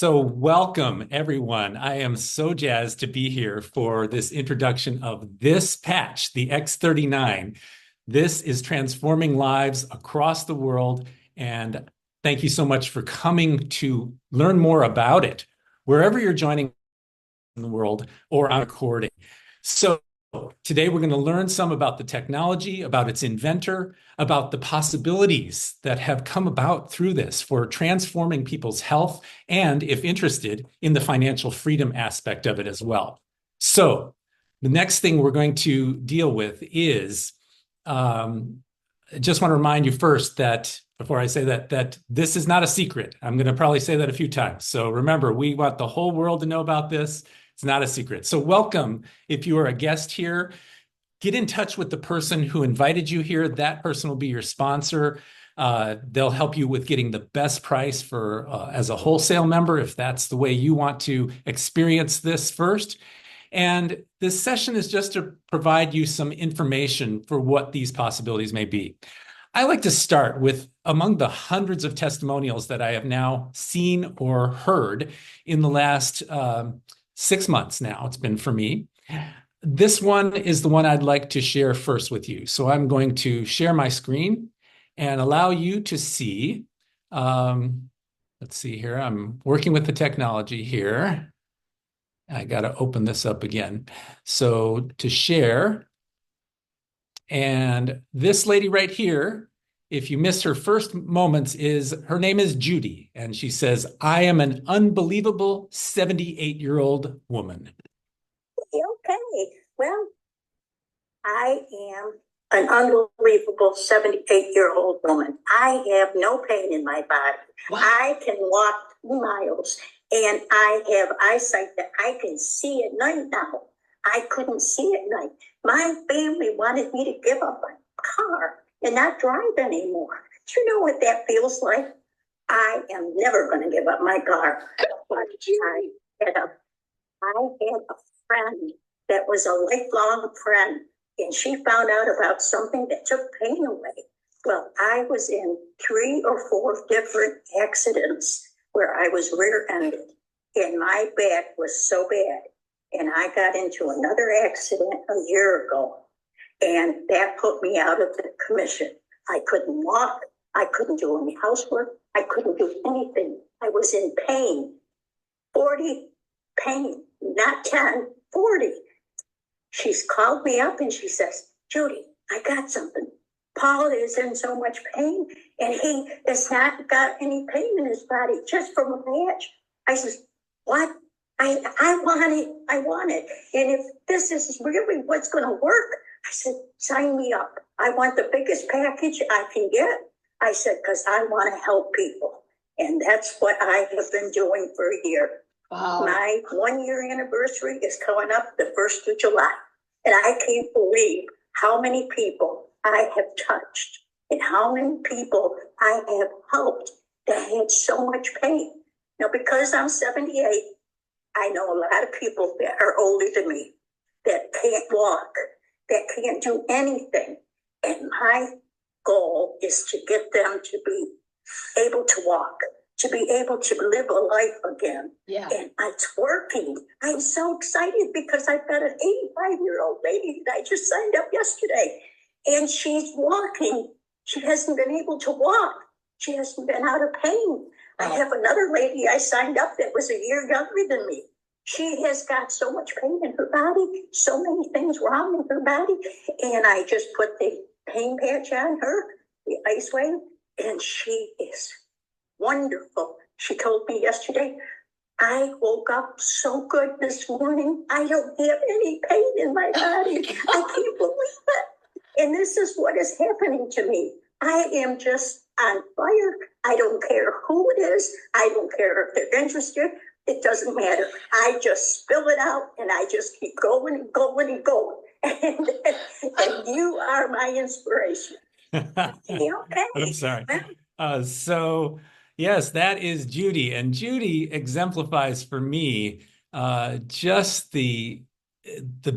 So welcome, everyone. I am so jazzed to be here for this introduction of this patch, the X39. This is transforming lives across the world, and thank you so much for coming to learn more about it, wherever you're joining in the world or on recording. So today we're going to learn some about the technology, about its inventor, about the possibilities that have come about through this for transforming people's health, and if interested, in the financial freedom aspect of it as well. So the next thing we're going to deal with is, I just want to remind you first that before I say that this is not a secret. I'm going to probably say that a few times. So remember, we want the whole world to know about this. It's not a secret. So welcome. If you are a guest here, get in touch with the person who invited you here. That person will be your sponsor. They'll help you with getting the best price for as a wholesale member, if that's the way you want to experience this first. And this session is just to provide you some information for what these possibilities may be. I like to start with among the hundreds of testimonials that I have now seen or heard in the last 6 months now, it's been for me. This one is the one I'd like to share first with you. So I'm going to share my screen and allow you to see. Let's see here. I'm working with the technology here. I got to open this up again. So to share, and this lady right here, if you miss her first moments, her name is Judy, and she says, "I am an unbelievable 78-year-old woman." Okay, well, I am an unbelievable 78-year-old woman. I have no pain in my body. Wow. I can walk miles, and I have eyesight that I can see at night now. I couldn't see at night. My family wanted me to give up my car and not drive anymore. Do you know what that feels like? I am never going to give up my car. But I had a friend that was a lifelong friend, and she found out about something that took pain away. Well, I was in 3 or 4 different accidents where I was rear-ended, and my back was so bad. And I got into another accident a year ago, and that put me out of the commission. I couldn't walk. I couldn't do any housework. I couldn't do anything. I was in pain, 40 pain, not 10, 40. She's called me up and she says, "Judy, I got something. Paul is in so much pain, and he has not got any pain in his body, just from a patch." I says, "What? I want it. I want it. And if this is really what's going to work," I said, "sign me up. I want the biggest package I can get." I said, "because I want to help people." And that's what I have been doing for a year. Wow. My 1-year anniversary is coming up the 1st of July. And I can't believe how many people I have touched and how many people I have helped that had so much pain. Now, because I'm 78, I know a lot of people that are older than me that can't walk, that can't do anything. And my goal is to get them to be able to walk, to be able to live a life again. Yeah. And it's working. I'm so excited because I've got an 85-year-old lady that I just signed up yesterday, and she's walking. She hasn't been able to walk. She hasn't been out of pain. I have another lady I signed up that was a year younger than me. She has got so much pain in her body, so many things wrong in her body. And I just put the pain patch on her, the Lifewave, and she is wonderful. She told me yesterday, "I woke up so good this morning. I don't have any pain in my body. I can't believe it." And this is what is happening to me. I am just on fire. I don't care who it is. I don't care if they're interested. It doesn't matter. I just spill it out, and I just keep going and going and going. And you are my inspiration. Okay. I'm sorry. So yes, that is Judy. And Judy exemplifies for me just the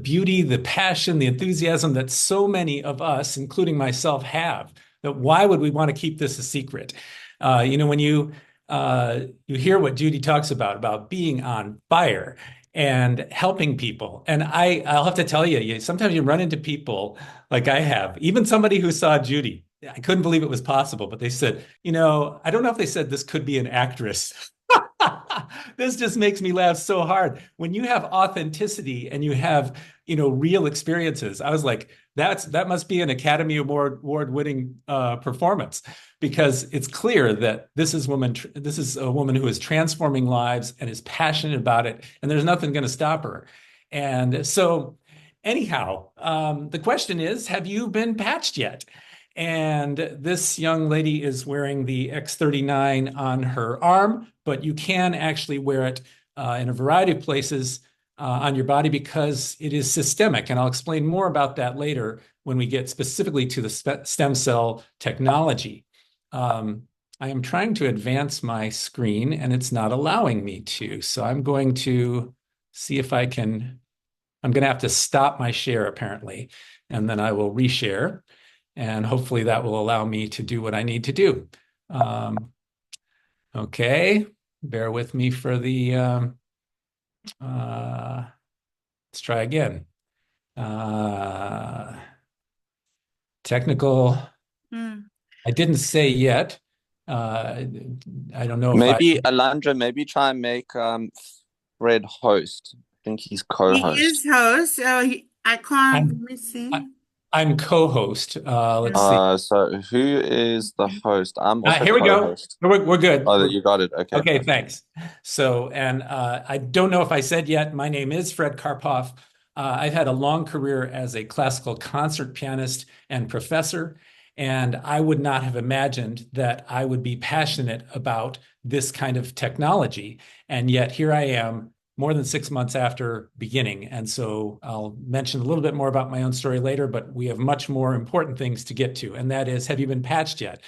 beauty, the passion, the enthusiasm that so many of us, including myself, have. That why would we want to keep this a secret? When you you hear what Judy talks about being on fire and helping people. And I'll have to tell you, sometimes you run into people like I have, even somebody who saw Judy. I couldn't believe it was possible, but they said, I don't know if they said this could be an actress. This just makes me laugh so hard. When you have authenticity and you have, real experiences, I was like, that must be an Academy Award winning performance, because it's clear that this is a woman who is transforming lives and is passionate about it, and there's nothing going to stop her. And so, anyhow, the question is, have you been patched yet? And this young lady is wearing the X39 on her arm, but you can actually wear it in a variety of places on your body because it is systemic. And I'll explain more about that later when we get specifically to the stem cell technology. I am trying to advance my screen and it's not allowing me to. So I'm going to see if I'm going to have to stop my share apparently, and then I will reshare. And hopefully that will allow me to do what I need to do. Okay, bear with me for the, let's try again. Technical, I didn't say yet. I don't know if maybe Alandra, maybe try and make Fred host. I think he's co-host. He is host. I can't, let me see. I'm co-host. Let's see. So who is the host? I'm also here we co-host. go. We're good. Oh, you got it. Okay. Okay, thanks. So, and I don't know if I said yet, my name is Fred Karpoff. I've had a long career as a classical concert pianist and professor, and I would not have imagined that I would be passionate about this kind of technology. And yet here I am, more than 6 months after beginning. And so I'll mention a little bit more about my own story later, but we have much more important things to get to. And that is, have you been patched yet?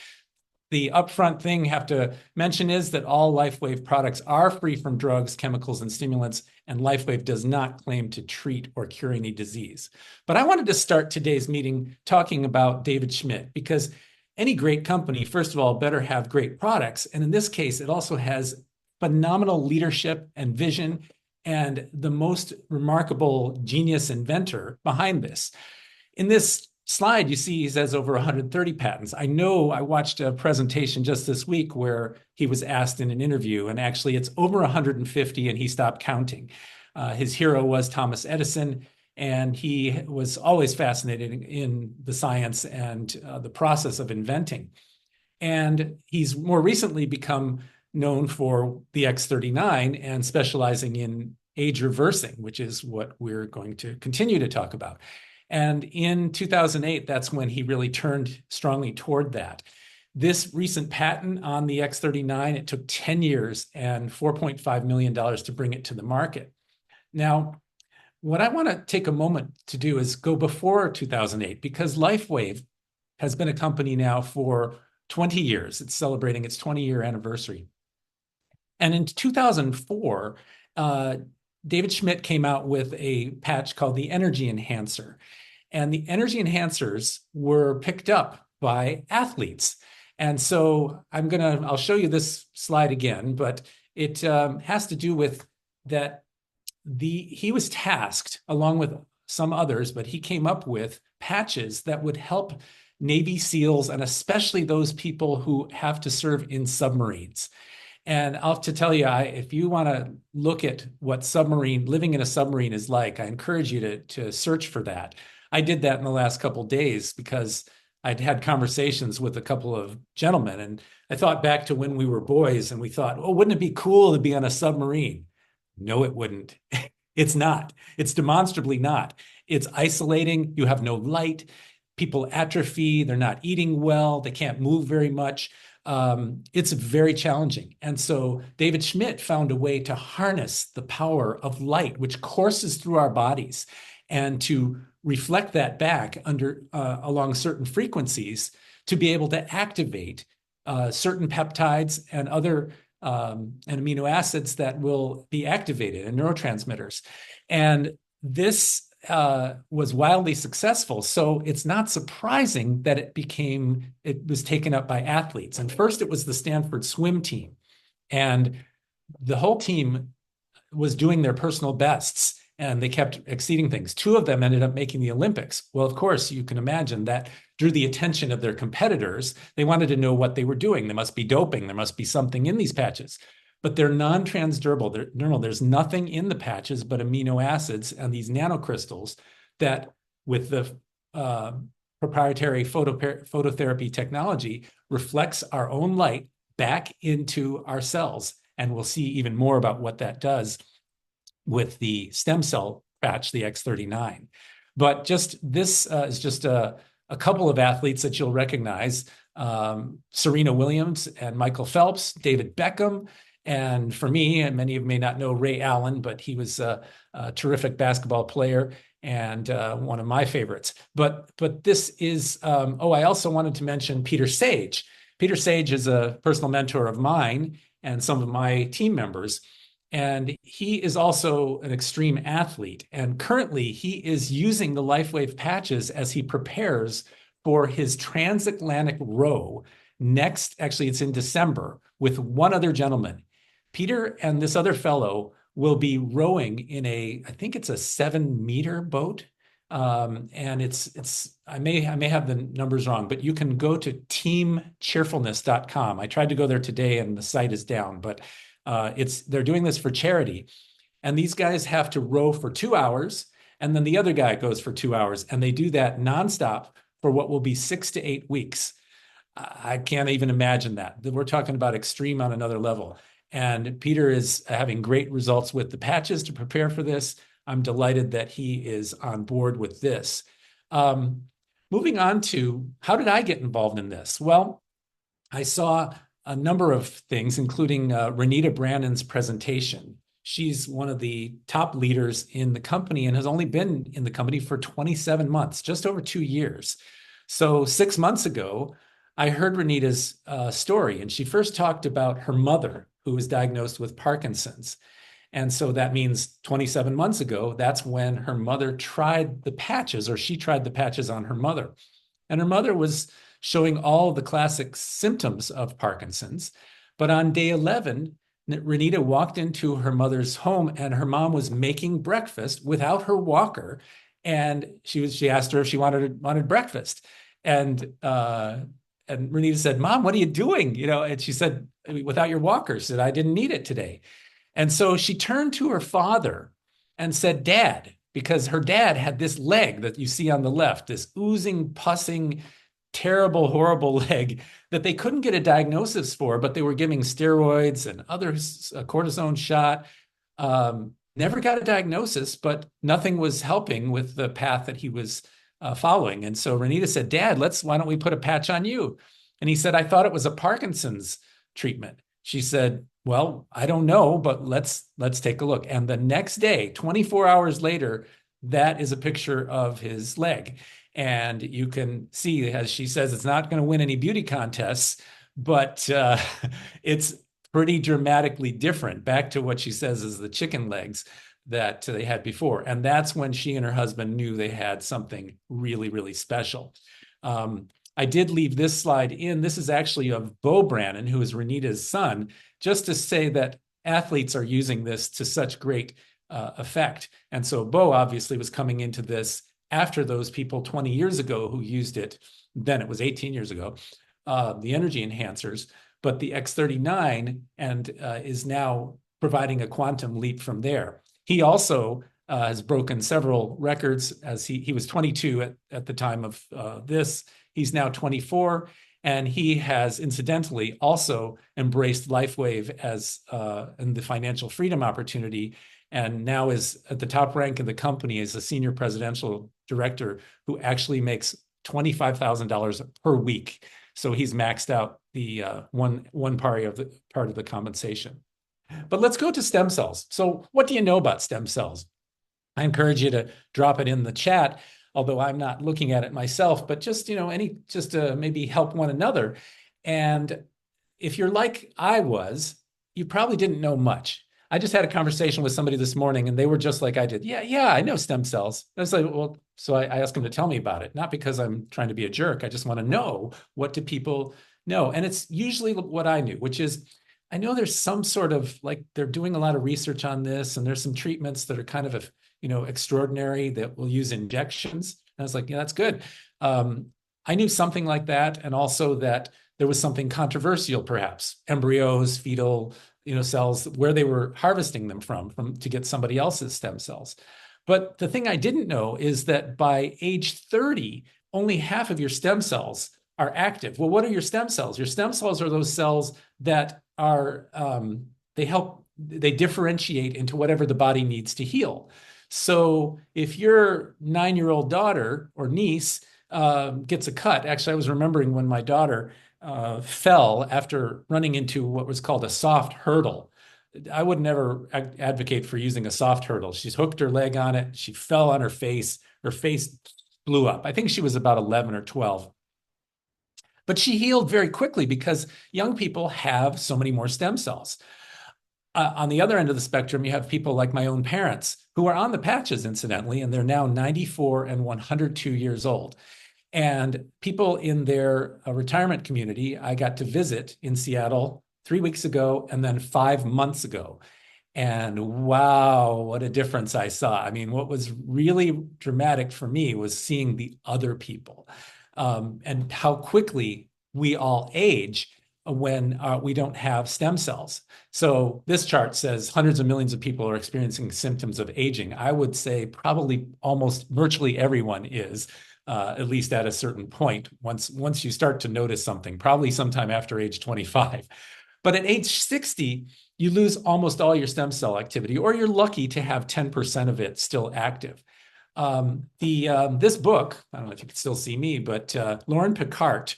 The upfront thing I have to mention is that all Lifewave products are free from drugs, chemicals, and stimulants, and Lifewave does not claim to treat or cure any disease. But I wanted to start today's meeting talking about David Schmidt, because any great company, first of all, better have great products. And in this case, it also has phenomenal leadership and vision and the most remarkable genius inventor behind this. In this slide, you see he has over 130 patents. I know I watched a presentation just this week where he was asked in an interview, and actually it's over 150 and he stopped counting. His hero was Thomas Edison, and he was always fascinated in the science and the process of inventing. And he's more recently become known for the X39 and specializing in age reversing, which is what we're going to continue to talk about. And in 2008, that's when he really turned strongly toward that. This recent patent on the X39, it took 10 years and $4.5 million to bring it to the market. Now, what I want to take a moment to do is go before 2008, because Lifewave has been a company now for 20 years. It's celebrating its 20-year anniversary. And in 2004, David Schmidt came out with a patch called the Energy Enhancer. And the Energy Enhancers were picked up by athletes. And so I'll show you this slide again, but it has to do with that he was tasked, along with some others, but he came up with patches that would help Navy SEALs, and especially those people who have to serve in submarines. And I'll have to tell you, if you want to look at what living in a submarine is like, I encourage you to search for that. I did that in the last couple of days because I'd had conversations with a couple of gentlemen, and I thought back to when we were boys and we thought, oh, wouldn't it be cool to be on a submarine? No, it wouldn't. It's not. It's demonstrably not. It's isolating. You have no light. People atrophy. They're not eating well. They can't move very much. It's very challenging. And so David Schmidt found a way to harness the power of light, which courses through our bodies, and to reflect that back along certain frequencies to be able to activate certain peptides and other and amino acids that will be activated, and neurotransmitters. And this was wildly successful. So it's not surprising that it was taken up by athletes. And first it was the Stanford swim team. And the whole team was doing their personal bests, and they kept exceeding things. 2 of them ended up making the Olympics. Well, of course, you can imagine that drew the attention of their competitors. They wanted to know what they were doing. There must be doping. There must be something in these patches. But they're non-transdermal. There's nothing in the patches but amino acids and these nanocrystals that, with the proprietary phototherapy technology, reflects our own light back into our cells. And we'll see even more about what that does with the stem cell patch, the X39. But this is just a couple of athletes that you'll recognize: Serena Williams and Michael Phelps, David Beckham, and for me, and many of you may not know Ray Allen, but he was a terrific basketball player and one of my favorites. But this is, I also wanted to mention Peter Sage. Peter Sage is a personal mentor of mine and some of my team members. And he is also an extreme athlete. And currently he is using the Lifewave patches as he prepares for his transatlantic row next. Actually, it's in December with one other gentleman. Peter and this other fellow will be rowing in I think it's a 7-meter boat. And I may have the numbers wrong, but you can go to teamcheerfulness.com. I tried to go there today and the site is down, but they're doing this for charity. And these guys have to row for 2 hours, and then the other guy goes for 2 hours, and they do that nonstop for what will be 6 to 8 weeks. I can't even imagine that. We're talking about extreme on another level. And Peter is having great results with the patches to prepare for this. I'm delighted that he is on board with this. Moving on to, how did I get involved in this? Well, I saw a number of things, including Renita Brandon's presentation. She's one of the top leaders in the company and has only been in the company for 27 months, just over 2 years. So 6 months ago, I heard Renita's story, and she first talked about her mother, who was diagnosed with Parkinson's. And so that means 27 months ago, that's when her mother tried the patches, or she tried the patches on her mother. And her mother was showing all the classic symptoms of Parkinson's. But on day 11, Renita walked into her mother's home, and her mom was making breakfast without her walker. And she asked her if she wanted breakfast. And Renita said, "Mom, what are you doing?" And she said, "Without your walker." She said, "I didn't need it today." And so she turned to her father and said, "Dad," because her dad had this leg that you see on the left, this oozing, pussing, terrible, horrible leg that they couldn't get a diagnosis for, but they were giving steroids and others, a cortisone shot. Never got a diagnosis, but nothing was helping with the path that he was following. And so Renita said, "Dad, why don't we put a patch on you?" And he said, "I thought it was a Parkinson's treatment." She said, "Well, I don't know, but let's take a look." And the next day, 24 hours later, that is a picture of his leg. And you can see, as she says, it's not going to win any beauty contests, but it's pretty dramatically different, back to what she says is the chicken legs that they had before. And that's when she and her husband knew they had something really, really special. I did leave this slide in. This is actually of Bo Brannon, who is Renita's son, just to say that athletes are using this to such great effect. And so Bo obviously was coming into this after those people 20 years ago who used it. Then it was 18 years ago, the energy enhancers, but the X39 is now providing a quantum leap from there. He also has broken several records, as he was 22 at the time of this. He's now 24, and he has incidentally also embraced Lifewave as and the financial freedom opportunity, and now is at the top rank in the company as a senior presidential director who actually makes $25,000 per week. So he's maxed out the one part of the compensation. But let's go to stem cells. So what do you know about stem cells? I encourage you to drop it in the chat, although I'm not looking at it myself, but just to maybe help one another. And if you're like I was, you probably didn't know much. I just had a conversation with somebody this morning, and they were just like I did. Yeah, I know stem cells. I was like, well, so I asked them to tell me about it, not because I'm trying to be a jerk. I just want to know, what do people know? And it's usually what I knew, which is I know there's some sort of like they're doing a lot of research on this, and there's some treatments that are kind of extraordinary that will use injections. And I was like, yeah, that's good. I knew something like that, and also that there was something controversial, perhaps embryos, fetal, cells, where they were harvesting them from to get somebody else's stem cells. But the thing I didn't know is that by age 30, only half of your stem cells are active. Well, what are your stem cells? Your stem cells are those cells that are, they differentiate into whatever the body needs to heal. So if your 9-year-old daughter or niece gets a cut, actually, I was remembering when my daughter fell after running into what was called a soft hurdle. I would never advocate for using a soft hurdle. She's hooked her leg on it. She fell on her face. Her face blew up. I think she was about 11 or 12. But she healed very quickly because young people have so many more stem cells. On the other end of the spectrum, you have people like my own parents who are on the patches, incidentally, and they're now 94 and 102 years old. And people in their retirement community, I got to visit in Seattle 3 weeks ago and then 5 months ago. And wow, what a difference I saw. I mean, what was really dramatic for me was seeing the other people and how quickly we all age when we don't have stem cells. So this chart says hundreds of millions of people are experiencing symptoms of aging. I would say probably almost virtually everyone is, at least at a certain point, once you start to notice something, probably sometime after age 25. But at age 60, you lose almost all your stem cell activity, or you're lucky to have 10% of it still active. This book, I don't know if you can still see me, but Lauren Picard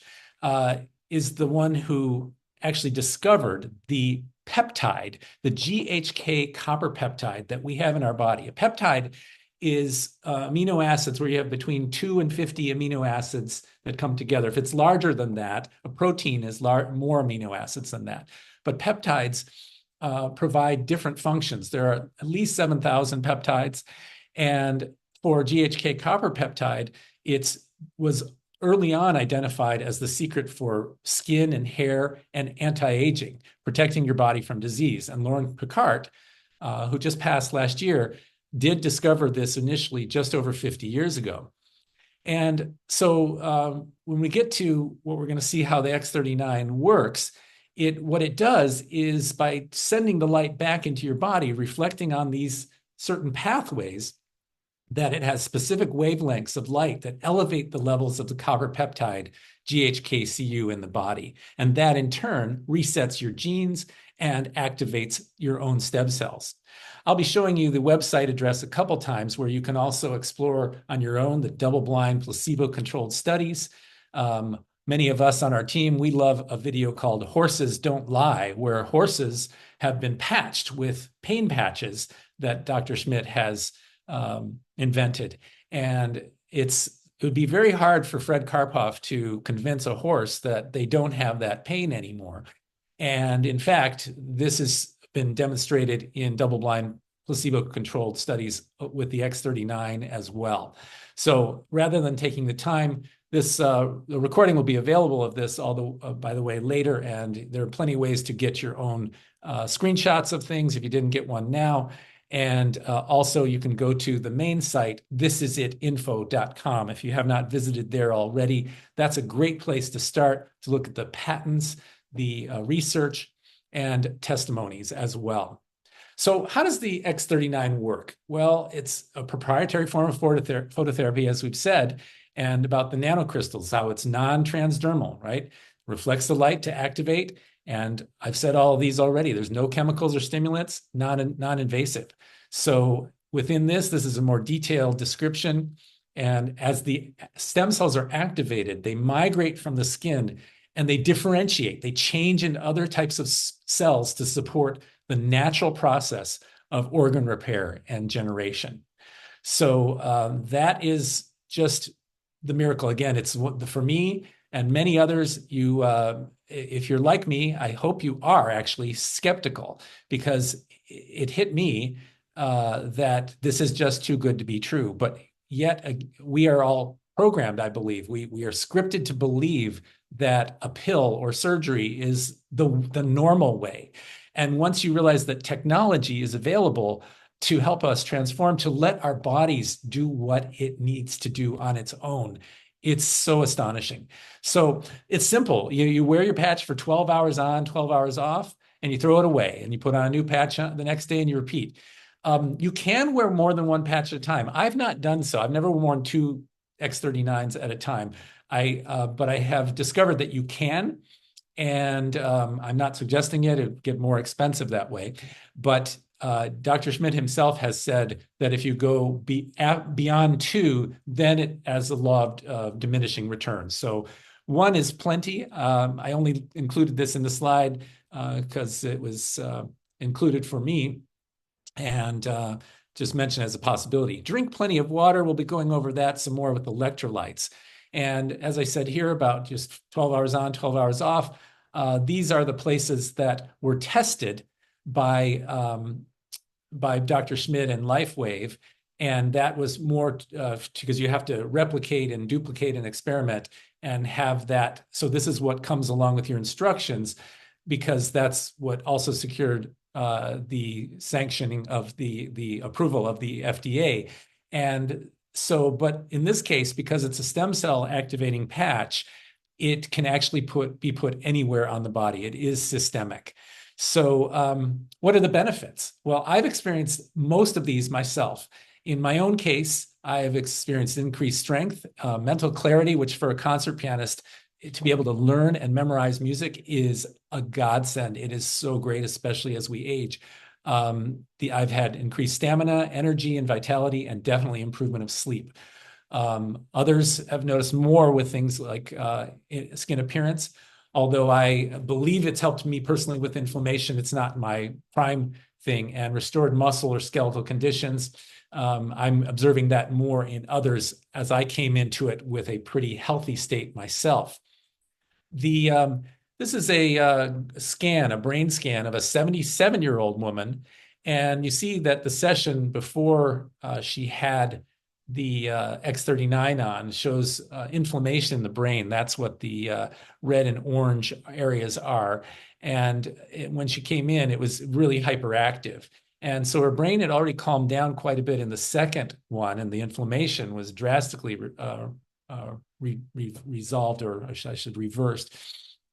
is the one who actually discovered the peptide, the GHK copper peptide that we have in our body. A peptide is amino acids where you have between 2 and 50 amino acids that come together. If it's larger than that, a protein is more amino acids than that. But peptides provide different functions. There are at least 7,000 peptides. And for GHK copper peptide, it was early on identified as the secret for skin and hair and anti-aging, protecting your body from disease. And Lauren Picard, who just passed last year, did discover this initially just over 50 years ago. And so when we get to what we're going to see how the X39 works, what it does is by sending the light back into your body, reflecting on these certain pathways, that it has specific wavelengths of light that elevate the levels of the copper peptide GHKCU in the body. And that in turn resets your genes and activates your own stem cells. I'll be showing you the website address a couple times where you can also explore on your own the double-blind placebo-controlled studies. Many of us on our team, we love a video called Horses Don't Lie, where horses have been patched with pain patches that Dr. Schmidt has invented. And it would be very hard for Fred Karpoff to convince a horse that they don't have that pain anymore. And in fact, this has been demonstrated in double-blind placebo-controlled studies with the X39 as well. So rather than taking the time, the recording will be available of this, by the way, later, and there are plenty of ways to get your own screenshots of things if you didn't get one now. And also you can go to the main site, thisisitinfo.com. If you have not visited there already, that's a great place to start to look at the patents, the research, and testimonies as well. So how does the X39 work? Well, it's a proprietary form of phototherapy, as we've said, and about the nanocrystals, how it's non-transdermal, right? Reflects the light to activate. And I've said all of these already. There's no chemicals or stimulants, non-invasive. So within this is a more detailed description. And as the stem cells are activated, they migrate from the skin and they differentiate. They change into other types of cells to support the natural process of organ repair and generation. So that is just the miracle. Again, it's for me and many others, if you're like me, I hope you are actually skeptical, because it hit me that this is just too good to be true. But yet we are all programmed, I believe. We are scripted to believe that a pill or surgery is the normal way. And once you realize that technology is available to help us transform, to let our bodies do what it needs to do on its own, it's so astonishing. So it's simple. You wear your patch for 12 hours on, 12 hours off, and you throw it away, and you put on a new patch the next day and you repeat. You can wear more than one patch at a time. I've not done so. I've never worn two X39s at a time. But I have discovered that you can, and I'm not suggesting it. It'd get more expensive that way. But Dr. Schmidt himself has said that if you go beyond two, then it has the law of diminishing returns. So one is plenty. I only included this in the slide because it was included for me, and just mention as a possibility. Drink plenty of water. We'll be going over that some more with electrolytes. And as I said here, about just 12 hours on, 12 hours off, these are the places that were tested by Dr. Schmidt and Lifewave. And that was more because you have to replicate and duplicate an experiment and have that. So this is what comes along with your instructions, because that's what also secured the sanctioning of the approval of the FDA. And so, but in this case, because it's a stem cell activating patch, it can actually be put anywhere on the body. It is systemic. So what are the benefits? Well, I've experienced most of these myself. In my own case, I have experienced increased strength, mental clarity, which for a concert pianist, to be able to learn and memorize music is a godsend. It is so great, especially as we age. I've had increased stamina, energy, and vitality, and definitely improvement of sleep. Others have noticed more with things like skin appearance. Although I believe it's helped me personally with inflammation, it's not my prime thing. And restored muscle or skeletal conditions, I'm observing that more in others as I came into it with a pretty healthy state myself. This is a brain scan of a 77-year-old woman. And you see that the session before she had the X39 on shows inflammation in the brain. That's what the red and orange areas are. And when she came in, it was really hyperactive. And so her brain had already calmed down quite a bit in the second one, and the inflammation was drastically resolved, or I should reversed.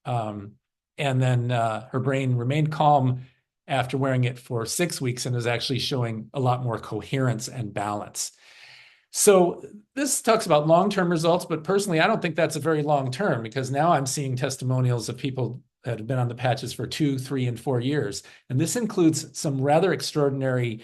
And then her brain remained calm after wearing it for 6 weeks and is actually showing a lot more coherence and balance. So this talks about long-term results, but personally, I don't think that's a very long-term, because now I'm seeing testimonials of people that have been on the patches for 2, 3, and 4 years. And this includes some rather extraordinary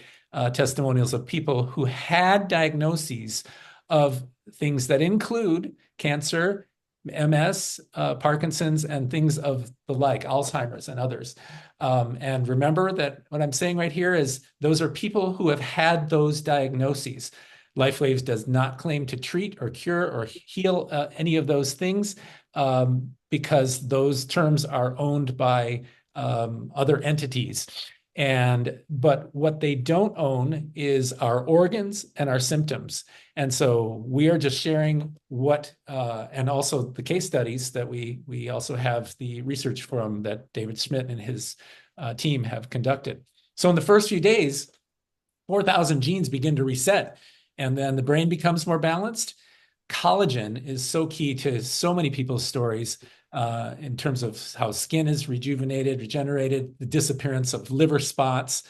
testimonials of people who had diagnoses of things that include cancer, MS, Parkinson's, and things of the like, Alzheimer's and others. And remember that what I'm saying right here is those are people who have had those diagnoses. Lifewave does not claim to treat or cure or heal any of those things because those terms are owned by other entities. But what they don't own is our organs and our symptoms. And so we are just sharing what, and also the case studies that we also have the research from that David Schmidt and his team have conducted. So in the first few days, 4,000 genes begin to reset, and then the brain becomes more balanced. Collagen is so key to so many people's stories in terms of how skin is rejuvenated, regenerated, the disappearance of liver spots,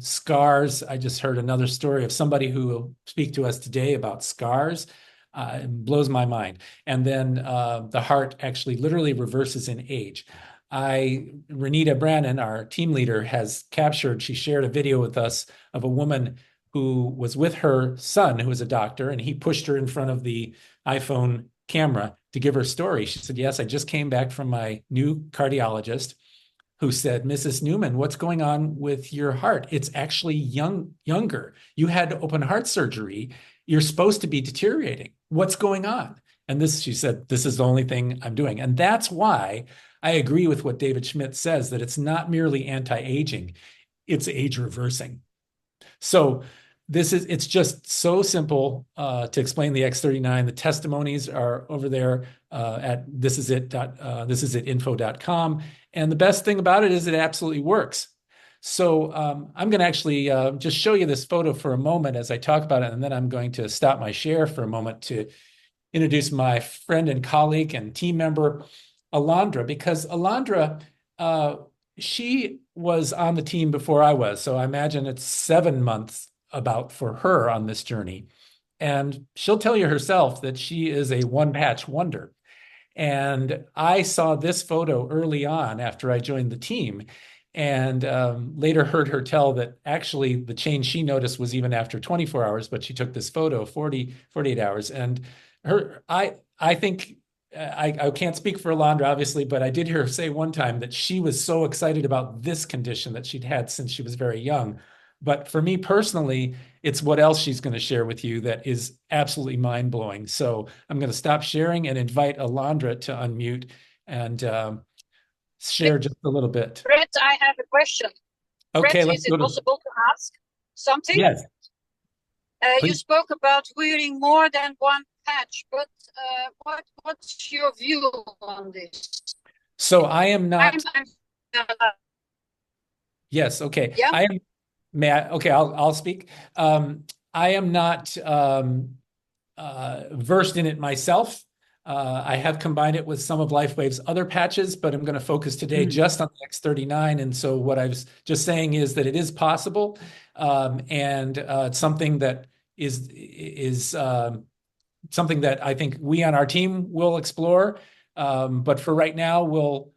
scars. I just heard another story of somebody who will speak to us today about scars. It blows my mind. And then the heart actually literally reverses in age. Renita Brannon, our team leader, has captured, she shared a video with us of a woman who was with her son, who was a doctor, and he pushed her in front of the iPhone camera to give her story. She said, yes, I just came back from my new cardiologist, who said, Mrs. Newman, what's going on with your heart? It's actually younger. You had open heart surgery. You're supposed to be deteriorating. What's going on? And she said, this is the only thing I'm doing. And that's why I agree with what David Schmidt says, that it's not merely anti-aging, it's age reversing. So it's just so simple to explain the X39. The testimonies are over there at thisisit.info.com. And the best thing about it is it absolutely works. So I'm going to actually just show you this photo for a moment as I talk about it, and then I'm going to stop my share for a moment to introduce my friend and colleague and team member, Alondra, because Alondra, she was on the team before I was. So I imagine it's 7 months about for her on this journey. And she'll tell you herself that she is a one-patch wonder. And I saw this photo early on after I joined the team, and later heard her tell that actually the change she noticed was even after 24 hours, but she took this photo 48 hours. And I think, I can't speak for Alondra, obviously, but I did hear her say one time that she was so excited about this condition that she'd had since she was very young. But for me personally, it's what else she's going to share with you that is absolutely mind-blowing. So I'm going to stop sharing and invite Alondra to unmute and share just a little bit. Fred, I have a question. Okay, Fred, let's is it go to. possible to ask something? Yes. You Please. spoke about wearing more than one patch, but what's your view on this? So I am not. Yes. Okay. Yeah. I am. May I? Okay. I'll speak. I am not versed in it myself. I have combined it with some of Lifewave's other patches, but I'm going to focus today just on the X39. And so what I was just saying is that it is possible, and it's something that is something that I think we on our team will explore. But for right now, we'll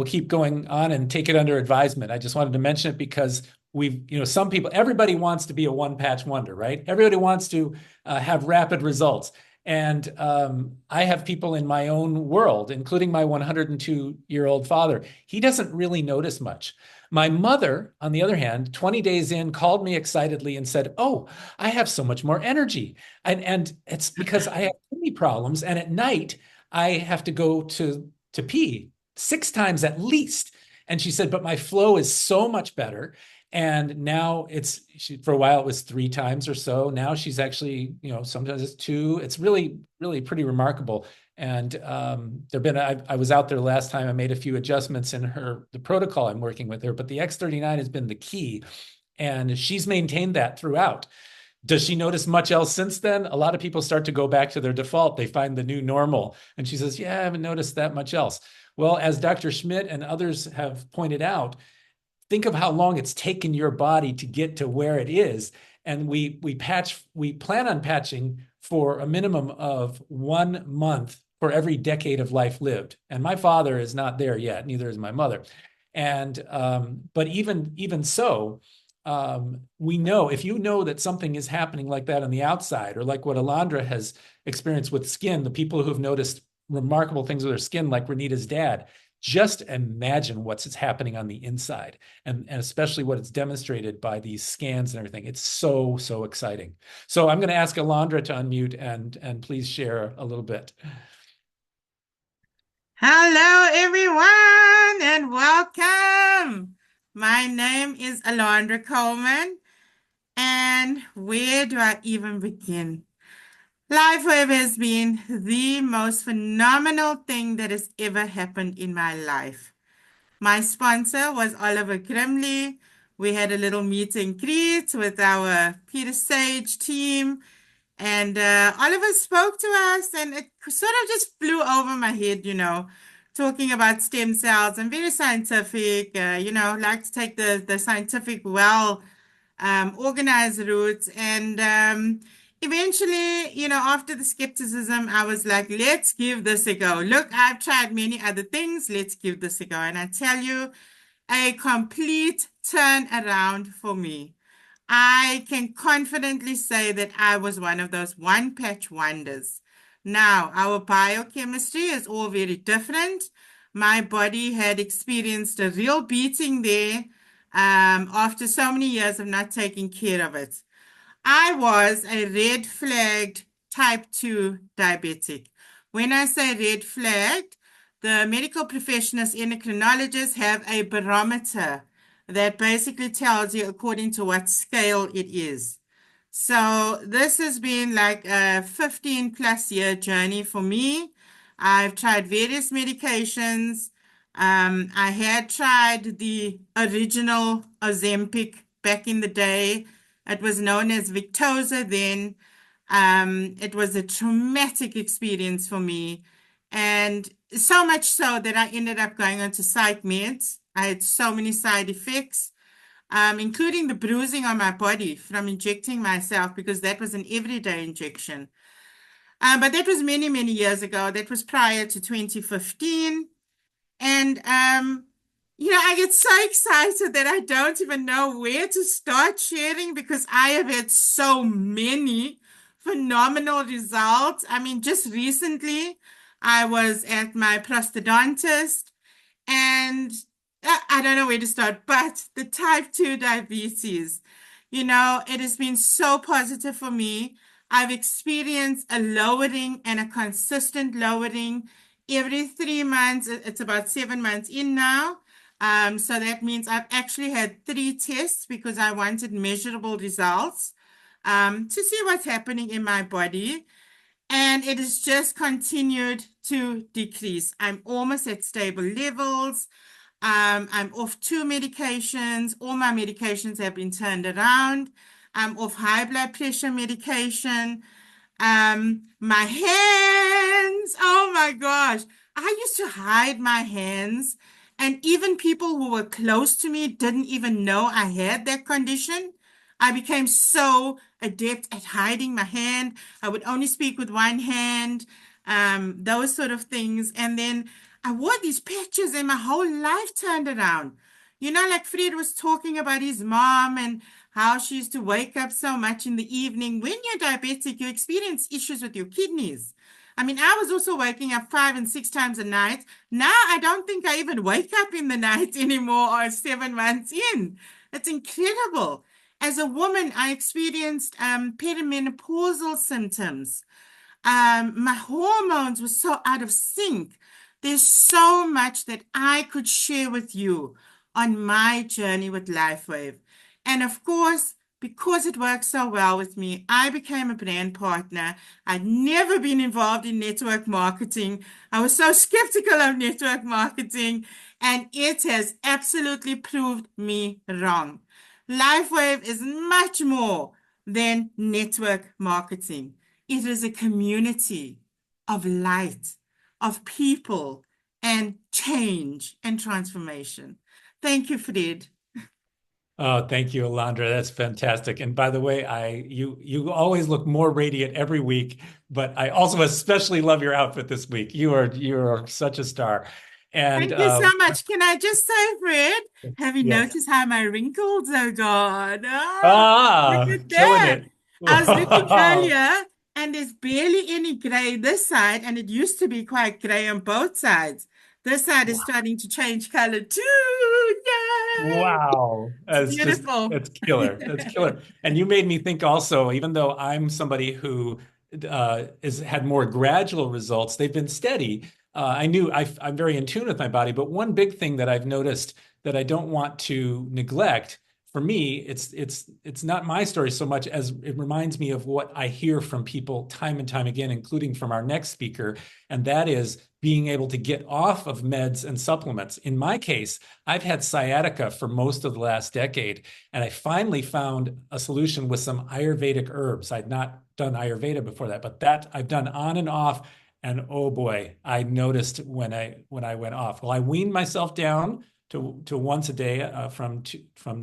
keep going on and take it under advisement. I just wanted to mention it because some people, everybody wants to be a one-patch wonder, right? Everybody wants to have rapid results. And I have people in my own world, including my 102-year-old father. He doesn't really notice much. My mother, on the other hand, 20 days in, called me excitedly and said, "Oh, I have so much more energy." And it's because I have kidney problems. And at night, I have to go to pee 6 times at least. And she said, "But my flow is so much better." And now for a while it was 3 times or so. Now she's actually, sometimes it's 2. It's really, really pretty remarkable. And I was out there last time. I made a few adjustments in the protocol I'm working with her, but the X39 has been the key, and she's maintained that throughout. Does she notice much else since then? A lot of people start to go back to their default. They find the new normal. And she says, "Yeah, I haven't noticed that much else." Well, as Dr. Schmidt and others have pointed out, think of how long it's taken your body to get to where it is. And we plan on patching for a minimum of 1 month for every decade of life lived. And my father is not there yet, neither is my mother. And but even so, we know, if you know that something is happening like that on the outside, or like what Alondra has experienced with skin, the people who've noticed remarkable things with their skin, like Renita's dad, just imagine what's happening on the inside, and especially what it's demonstrated by these scans and everything. It's so, so exciting. So I'm going to ask Alondra to unmute and please share a little bit. Hello, everyone, and welcome. My name is Alondra Coleman, and where do I even begin? Lifewave has been the most phenomenal thing that has ever happened in my life. My sponsor was Oliver Grimley. We had a little meet and greet with our Peter Sage team, and Oliver spoke to us, and it sort of just flew over my head, talking about stem cells and very scientific, like to take the scientific, organized route. And eventually, after the skepticism, I was like, let's give this a go. Look, I've tried many other things. Let's give this a go. And I tell you, a complete turnaround for me. I can confidently say that I was one of those one-patch wonders. Now, our biochemistry is all very different. My body had experienced a real beating there after so many years of not taking care of it. I was a red flagged type 2 diabetic. When I say red flagged, the medical professionals, endocrinologists have a barometer that basically tells you according to what scale it is. So this has been like a 15 plus year journey for me. I've tried various medications. I had tried the original Ozempic back in the day. It was known as Victoza then. It was a traumatic experience for me. And so much so that I ended up going on to psych meds. I had so many side effects, including the bruising on my body from injecting myself, because that was an everyday injection. But that was many, many years ago. That was prior to 2015. And, I get so excited that I don't even know where to start sharing, because I have had so many phenomenal results. I mean, just recently, I was at my prosthodontist, and I don't know where to start, but the type 2 diabetes, it has been so positive for me. I've experienced a lowering and a consistent lowering every 3 months. It's about 7 months in now. So that means I've actually had 3 tests because I wanted measurable results to see what's happening in my body. And it has just continued to decrease. I'm almost at stable levels. I'm off 2 medications. All my medications have been turned around. I'm off high blood pressure medication. My hands, oh my gosh. I used to hide my hands, and even people who were close to me didn't even know I had that condition. I became so adept at hiding my hand. I would only speak with one hand, those sort of things. And then I wore these patches and my whole life turned around. Like Fred was talking about his mom and how she used to wake up so much in the evening. When you're diabetic, you experience issues with your kidneys. I mean, I was also waking up 5 and 6 times a night. Now I don't think I even wake up in the night anymore, or 7 months in. It's incredible. As a woman, I experienced perimenopausal symptoms. My hormones were so out of sync. There's so much that I could share with you on my journey with Lifewave. And of course, because it works so well with me, I became a brand partner. I'd never been involved in network marketing. I was so skeptical of network marketing, and it has absolutely proved me wrong. Lifewave is much more than network marketing. It is a community of light, of people, and change and transformation. Thank you, Fred. Oh, thank you, Alondra. That's fantastic. And by the way, you always look more radiant every week, but I also especially love your outfit this week. You are such a star. And thank you so much. Can I just say, Fred, have you yes. noticed how my wrinkles are gone? Look at killing that. it. I was looking earlier, and there's barely any gray this side, and it used to be quite gray on both sides. This side is starting to change color too. Yay! Wow. It's beautiful. It's killer. It's killer. And you made me think also, even though I'm somebody who has had more gradual results, they've been steady. I'm very in tune with my body, but one big thing that I've noticed that I don't want to neglect, for me, it's not my story so much as it reminds me of what I hear from people time and time again, including from our next speaker, and that is being able to get off of meds and supplements. In my case, I've had sciatica for most of the last decade, and I finally found a solution with some Ayurvedic herbs. I'd not done Ayurveda before that, but that I've done on and off. And oh boy, I noticed when I went off. Well, I weaned myself down to once a day from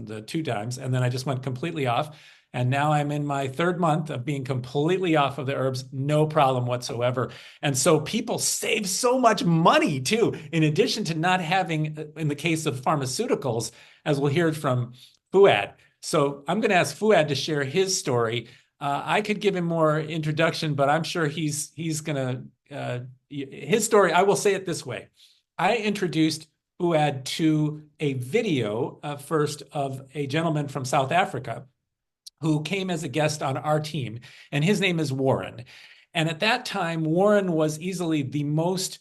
the 2 times, and then I just went completely off. And now I'm in my 3rd month of being completely off of the herbs, no problem whatsoever. And so people save so much money too, in addition to not having, in the case of pharmaceuticals, as we'll hear from Fuad. So I'm going to ask Fuad to share his story. I could give him more introduction, but I'm sure he's going to, his story, I will say it this way. I introduced Fuad to a video first of a gentleman from South Africa who came as a guest on our team, and his name is Warren. And at that time, Warren was easily the most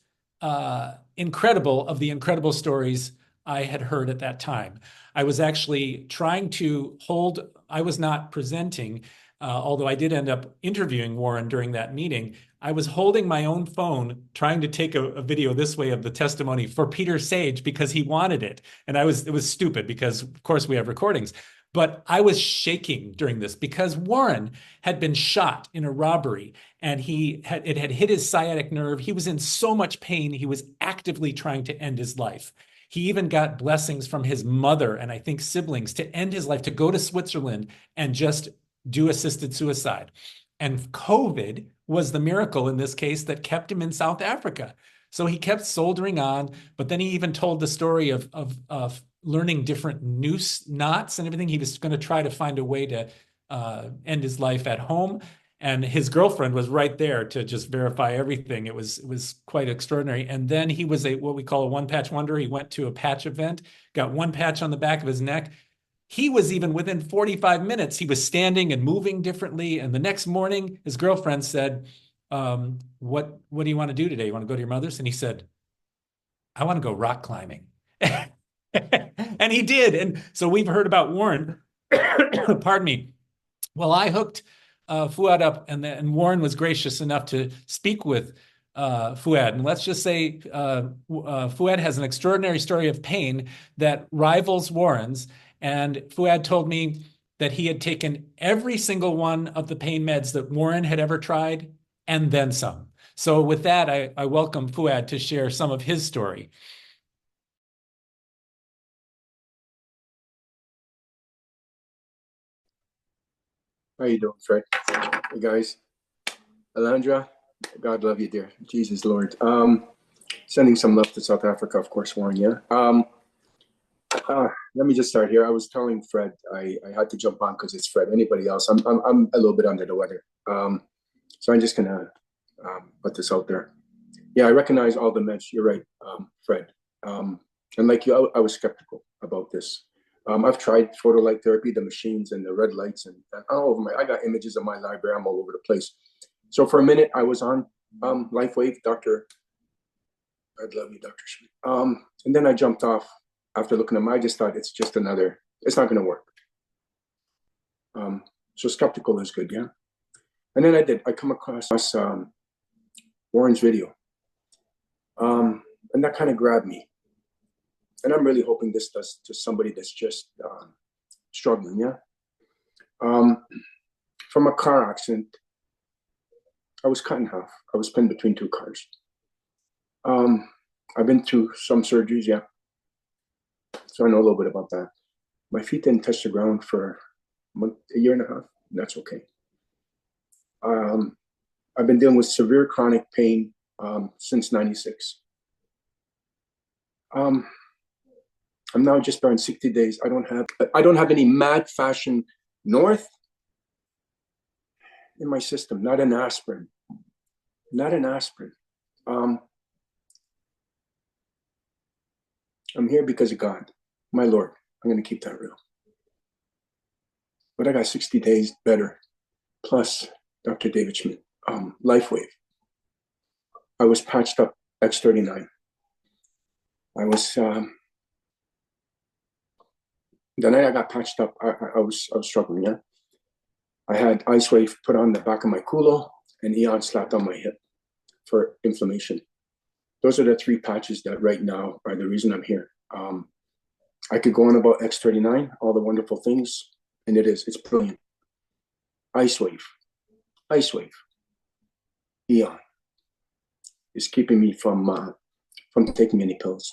incredible of the incredible stories I had heard at that time. I was actually trying to hold, I was not presenting, although I did end up interviewing Warren during that meeting. I was holding my own phone, trying to take a video this way of the testimony for Peter Sage because he wanted it. And it was stupid because, of course, we have recordings. But I was shaking during this because Warren had been shot in a robbery and it had hit his sciatic nerve. He was in so much pain. He was actively trying to end his life. He even got blessings from his mother and I think siblings to end his life, to go to Switzerland and just do assisted suicide. And COVID was the miracle in this case that kept him in South Africa. So he kept soldering on, but then he even told the story of learning different noose knots and everything. He was going to try to find a way to end his life at home. And his girlfriend was right there to just verify everything. It was quite extraordinary. And then he was what we call a one-patch wonder. He went to a patch event, got one patch on the back of his neck. He was even within 45 minutes, he was standing and moving differently. And the next morning, his girlfriend said, what do you want to do today? You want to go to your mother's? And he said, I want to go rock climbing. And he did. And so we've heard about Warren. Pardon me. Well, I hooked Fuad up, and Warren was gracious enough to speak with Fuad. And let's just say Fuad has an extraordinary story of pain that rivals Warren's. And Fuad told me that he had taken every single one of the pain meds that Warren had ever tried, and then some. So with that, I welcome Fuad to share some of his story. How you doing, Fred? Hey, guys. Alondra, God love you, dear. Jesus, Lord. Sending some love to South Africa, of course, Warren, yeah. Let me just start here. I was telling Fred I had to jump on because it's Fred. Anybody else? I'm a little bit under the weather. So I'm just gonna put this out there. Yeah, I recognize all the meds. You're right, Fred. And like you, I was skeptical about this. I've tried photolight therapy, the machines and the red lights, and all over I got images of my library. I'm all over the place. So for a minute, I was on Lifewave, Dr. I'd love you, Dr. Schmidt. And then I jumped off after looking at them. I just thought it's just another, it's not going to work. So skeptical is good, yeah. And then I come across Warren's video. And that kind of grabbed me. And I'm really hoping this does to somebody that's just struggling, yeah. From a car accident, I was cut in half. I was pinned between two cars. I've been through some surgeries, yeah. So I know a little bit about that. My feet didn't touch the ground for a year and a half. And that's okay. I've been dealing with severe chronic pain since '96. I'm now just around 60 days. I don't have any mad fashion north in my system. Not an aspirin. Not an aspirin. I'm here because of God, my Lord. I'm going to keep that real. But I got 60 days better. Plus, Dr. David Schmidt, Lifewave. I was patched up, X39. I was. The night I got patched up, I was struggling, yeah. I had Icewave put on the back of my culo and Eon slapped on my hip for inflammation. Those are the three patches that right now are the reason I'm here. I could go on about X39, all the wonderful things, and it's brilliant. Icewave, Eon is keeping me from taking any pills.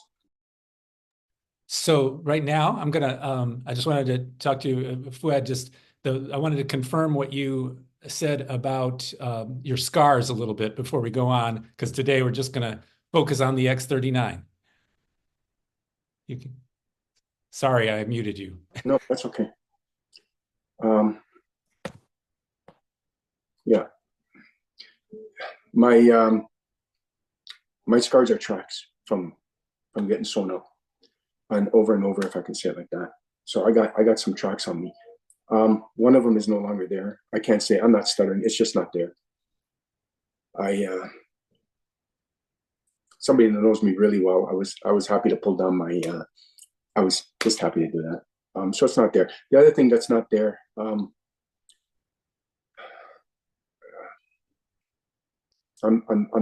So right now, I'm gonna. I just wanted to talk to you, Fuad. I wanted to confirm what you said about your scars a little bit before we go on, because today we're just gonna focus on the X39. You can. Sorry, I muted you. No, that's okay. Yeah, my scars are tracks from getting sewn up. And over, if I can say it like that. So I got some tracks on me. One of them is no longer there. I can't say, I'm not stuttering. It's just not there. Somebody that knows me really well, I was happy to pull down my I was just happy to do that. So it's not there. The other thing that's not there, I'm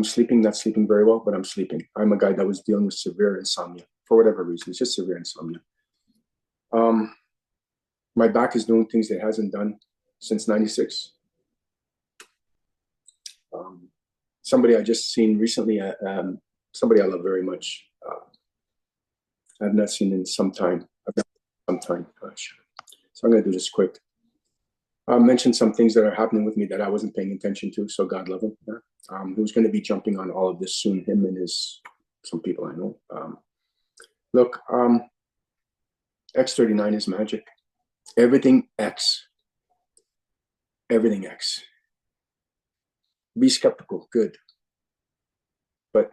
sleeping, not sleeping very well, but I'm sleeping. I'm a guy that was dealing with severe insomnia for whatever reason. It's just severe insomnia. My back is doing things it hasn't done since '96. Somebody I just seen recently, somebody I love very much. I've not seen in some time. Gosh. So I'm going to do this quick. I'll mention some things that are happening with me that I wasn't paying attention to. So God love him. Who's going to be jumping on all of this soon? Him and some people I know. Look, X39 is magic. Everything X. Everything X. Be skeptical, good. But,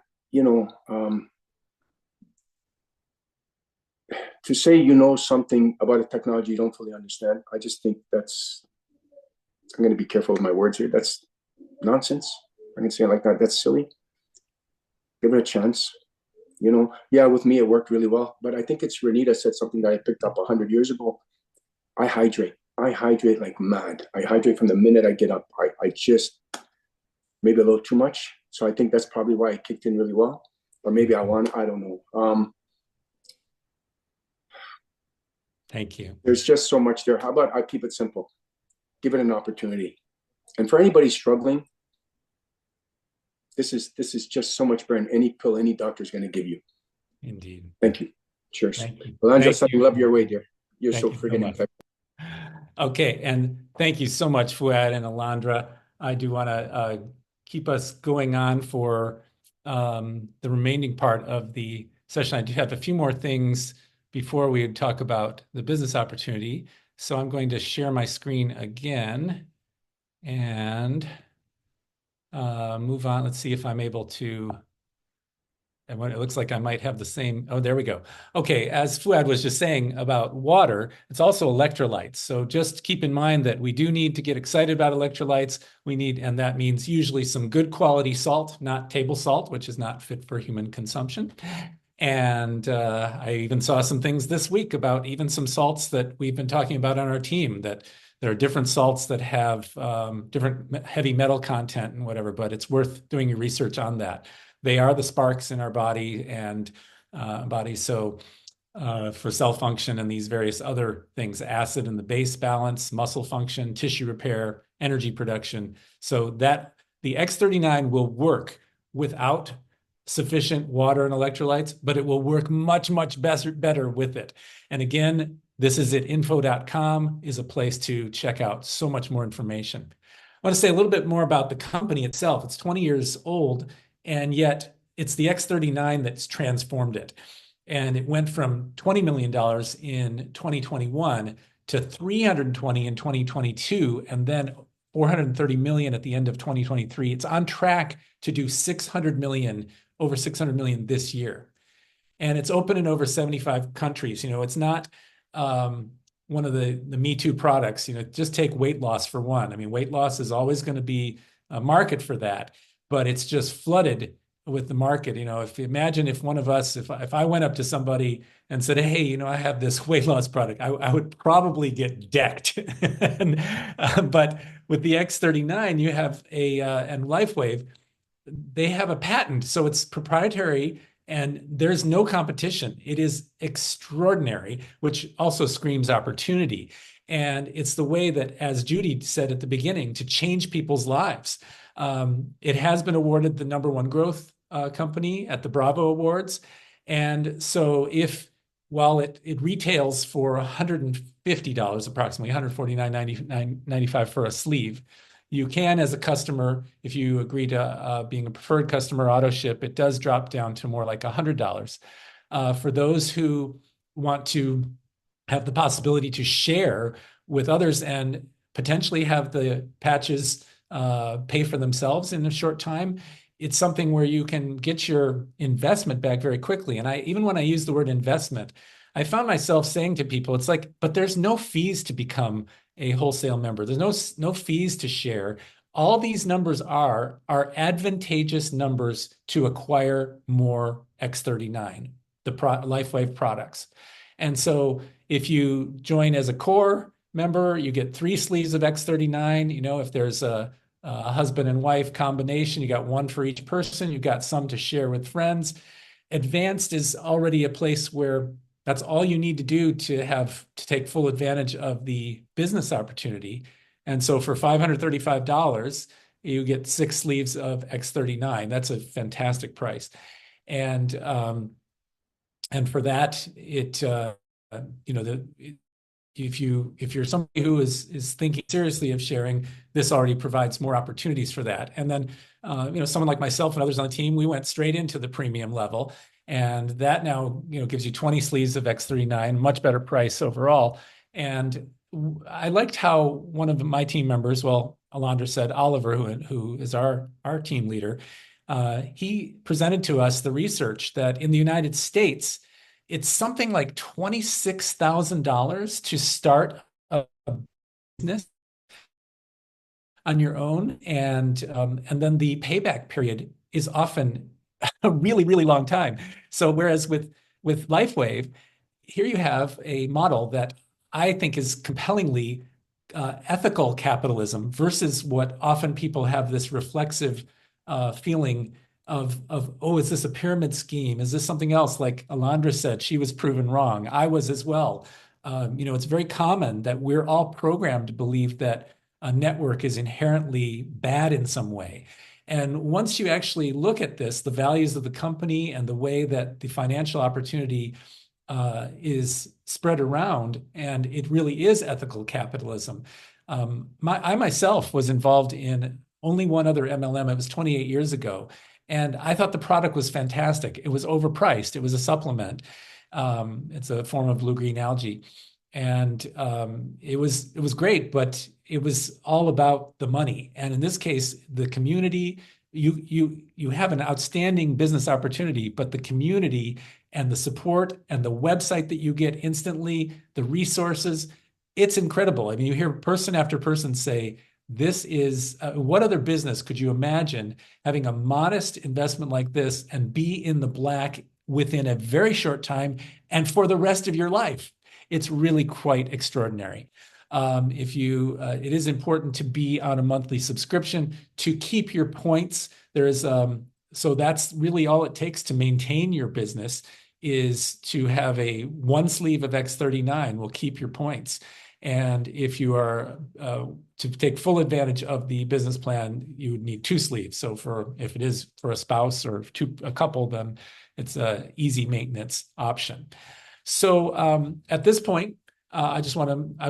to say you know something about a technology you don't fully understand, I just think I'm going to be careful with my words here. That's nonsense. I can say it like that. That's silly. Give it a chance. Yeah, with me, it worked really well. But I think it's Renita said something that I picked up 100 years ago. I hydrate like mad. I hydrate from the minute I get up. I just, maybe a little too much. So I think that's probably why it kicked in really well. Or maybe I don't know. Thank you. There's just so much there. How about I keep it simple? Give it an opportunity. And for anybody struggling, this is just so much better than any pill any doctor is going to give you. Indeed. Thank you. Cheers. Thank you. Alonzo, I love your way, dear. You're Thank so you friggin' much. effective. Okay, and thank you so much, Fuad and Alondra. I do want to keep us going on for the remaining part of the session. I do have a few more things before we talk about the business opportunity. So I'm going to share my screen again and move on. Let's see if I'm able to. And it looks like I might have the same. Oh, there we go. Okay, as Fuad was just saying about water, it's also electrolytes. So just keep in mind that we do need to get excited about electrolytes. And that means usually some good quality salt, not table salt, which is not fit for human consumption. And I even saw some things this week about even some salts that we've been talking about on our team, that there are different salts that have different heavy metal content and whatever, but it's worth doing your research on that. They are the sparks in our body and body. So for cell function and these various other things, acid and the base balance, muscle function, tissue repair, energy production. So that the X39 will work without sufficient water and electrolytes, but it will work much, much better with it. And again, this is at info.com is a place to check out so much more information. I want to say a little bit more about the company itself. It's 20 years old, and yet it's the X39 that's transformed it. And it went from $20 million in 2021 to $320 in 2022, and then $430 million at the end of 2023. It's on track to do over 600 million this year. And it's open in over 75 countries. It's not one of the Me Too products. Just take weight loss for one. I mean, weight loss is always going to be a market for that, but it's just flooded with the market. Imagine if one of us, if I went up to somebody and said, hey, I have this weight loss product, I would probably get decked. But with the X39, you have and Lifewave, they have a patent, so it's proprietary and there's no competition. It is extraordinary, which also screams opportunity. And it's the way that, as Judy said at the beginning, to change people's lives. It has been awarded the #1 growth company at the Bravo Awards. And so while it retails for $150, approximately $149.95 for a sleeve, you can, as a customer, if you agree to being a preferred customer auto ship, it does drop down to more like $100. For those who want to have the possibility to share with others and potentially have the patches pay for themselves in a short time, it's something where you can get your investment back very quickly. And even when I use the word investment, I found myself saying to people, it's like, but there's no fees to become a wholesale member. There's no fees to share. All these numbers are advantageous numbers to acquire more X39, the Lifewave products. And so if you join as a core member, you get 3 sleeves of X39. You know, if there's a husband and wife combination, you got 1 for each person. You got some to share with friends. Advanced is already a place where that's all you need to do to take full advantage of the business opportunity. And so for $535, you get 6 sleeves of X39. That's a fantastic price. And for that, if you're somebody who is thinking seriously of sharing, this already provides more opportunities for that. And then, someone like myself and others on the team, we went straight into the premium level, and that now, gives you 20 sleeves of X39, much better price overall. And I liked how one of my team members, well, Alondra said, Oliver, who is our team leader, he presented to us the research that in the United States, it's something like $26,000 to start a business on your own, and then the payback period is often a really, really long time. So whereas with Lifewave, here you have a model that I think is compellingly ethical capitalism versus what often people have this reflexive feeling of, oh, is this a pyramid scheme? Is this something else? Like Alondra said, she was proven wrong. I was as well. It's very common that we're all programmed to believe that a network is inherently bad in some way. And once you actually look at this, the values of the company and the way that the financial opportunity is spread around, and it really is ethical capitalism. I myself was involved in only one other MLM. It was 28 years ago. And I thought the product was fantastic. It was overpriced. It was a supplement. It's a form of blue-green algae. And it was great, but it was all about the money. And in this case, the community, you have an outstanding business opportunity, but the community and the support and the website that you get instantly, the resources, it's incredible. I mean, you hear person after person say, this is, what other business could you imagine having a modest investment like this and be in the black within a very short time and for the rest of your life? It's really quite extraordinary. It is important to be on a monthly subscription to keep your points. So that's really all it takes to maintain your business, is to have a 1 sleeve of X39 will keep your points. And if you are to take full advantage of the business plan, you would need 2 sleeves. So if it is for a spouse or a couple, then it's an easy maintenance option. So at this point, I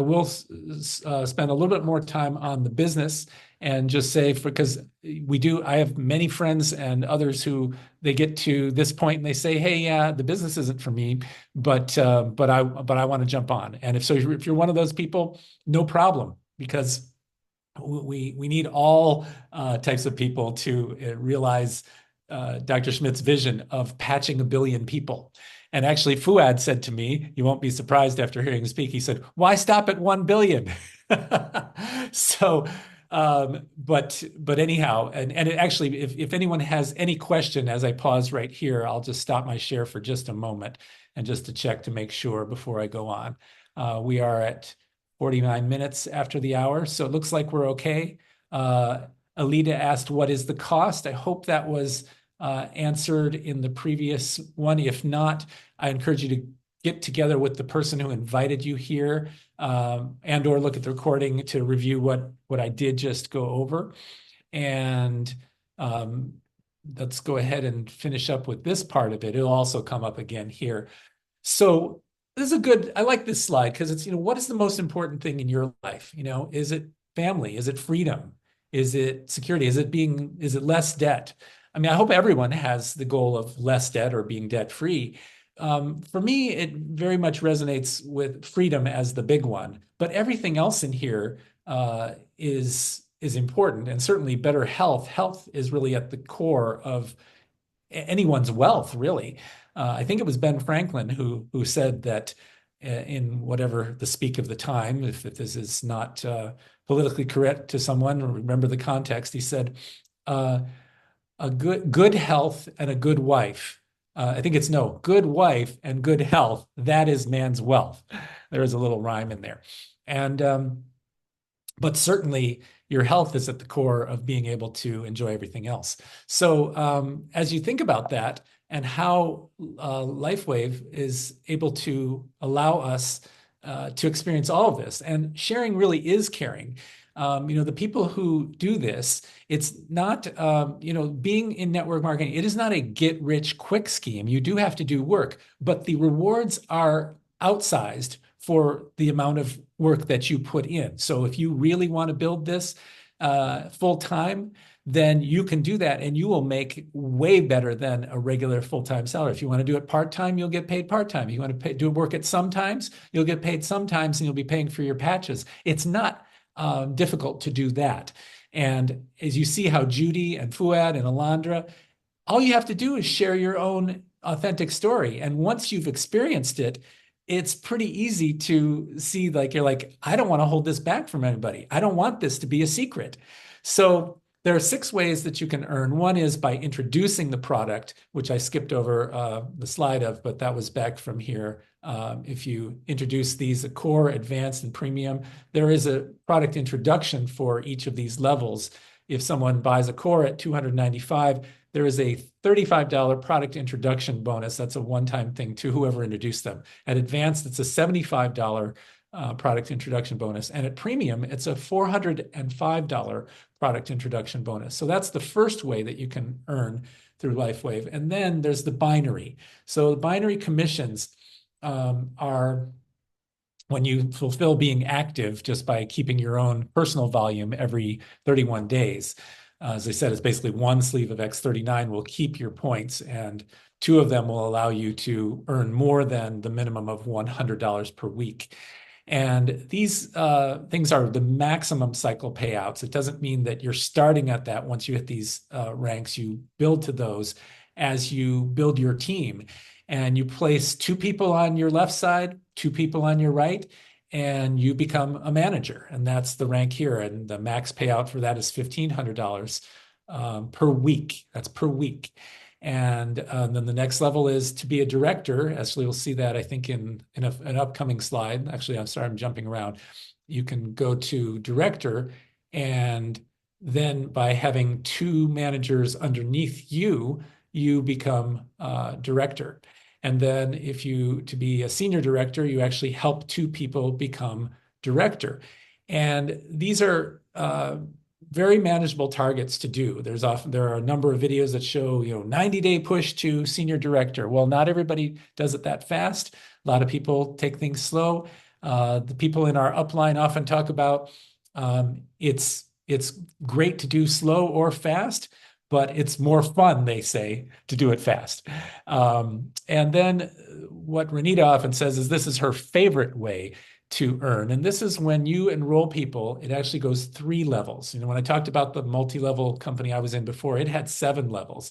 will spend a little bit more time on the business and just say, because I have many friends and others who they get to this point and they say, hey, yeah, the business isn't for me, but I want to jump on. And if you're one of those people, no problem, because we need all types of people to realize Dr. Schmidt's vision of patching 1 billion people. And actually, Fuad said to me, you won't be surprised after hearing him speak, he said, why stop at 1 billion? So, but anyhow, and it actually, if anyone has any question as I pause right here, I'll just stop my share for just a moment and just to check to make sure before I go on. We are at 49 minutes after the hour, so it looks like we're okay. Alita asked, what is the cost? I hope that was answered in the previous one. If not, I encourage you to get together with the person who invited you here and or look at the recording to review what I did just go over. And let's go ahead and finish up with this part of it. It'll also come up again here. So this is I like this slide because it's, what is the most important thing in your life? Is it family? Is it freedom? Is it security? Is it less debt? I mean, I hope everyone has the goal of less debt or being debt-free. For me, it very much resonates with freedom as the big one, but everything else in here is important, and certainly better health. Health is really at the core of anyone's wealth, really. I think it was Ben Franklin who said that in whatever the speak of the time, if this is not politically correct to someone, remember the context, he said, a good health and a good wife I think it's no, good wife and good health, that is man's wealth. There is a little rhyme in there. And but certainly your health is at the core of being able to enjoy everything else. So as you think about that and how Lifewave is able to allow us to experience all of this, and sharing really is caring. The people who do this, it's not, being in network marketing, it is not a get rich quick scheme. You do have to do work, but the rewards are outsized for the amount of work that you put in. So if you really want to build this full time, then you can do that and you will make way better than a regular full-time salary. If you want to do it part-time, you'll get paid part-time. If you want to do work at sometimes, you'll get paid sometimes and you'll be paying for your patches. It's not difficult to do that. And as you see how Judy and Fuad and Alondra, all you have to do is share your own authentic story. And once you've experienced it, it's pretty easy to see, like, you're like, I don't want to hold this back from anybody. I don't want this to be a secret. So there are 6 ways that you can earn. One is by introducing the product, which I skipped over the slide of, but that was back from here. If you introduce these, a core, advanced, and premium, there is a product introduction for each of these levels. If someone buys a core at $295, there is a $35 product introduction bonus. That's a one-time thing to whoever introduced them. At advanced, it's a $75 product introduction bonus. And at premium, it's a $405 product introduction bonus. So that's the first way that you can earn through Lifewave. And then there's the binary. So the binary commissions are when you fulfill being active just by keeping your own personal volume every 31 days. As I said, it's basically one sleeve of X39 will keep your points, and 2 of them will allow you to earn more than the minimum of $100 per week. And these things are the maximum cycle payouts. It doesn't mean that you're starting at that once you hit these ranks. You build to those as you build your team. And you place 2 people on your left side, 2 people on your right, and you become a manager. And that's the rank here. And the max payout for that is $1,500 per week. That's per week. And then the next level is to be a director. Actually, we'll see that, I think, in an upcoming slide. Actually, I'm sorry, I'm jumping around. You can go to director, and then by having 2 managers underneath you, you become director. And then to be a senior director, you actually help 2 people become director. And these are very manageable targets to do. There are a number of videos that show, 90-day push to senior director. Well, not everybody does it that fast. A lot of people take things slow. The people in our upline often talk about it's great to do slow or fast, but it's more fun, they say, to do it fast. And then what Renita often says is this is her favorite way to earn. And this is when you enroll people, it actually goes 3 levels. When I talked about the multi-level company I was in before, it had 7 levels.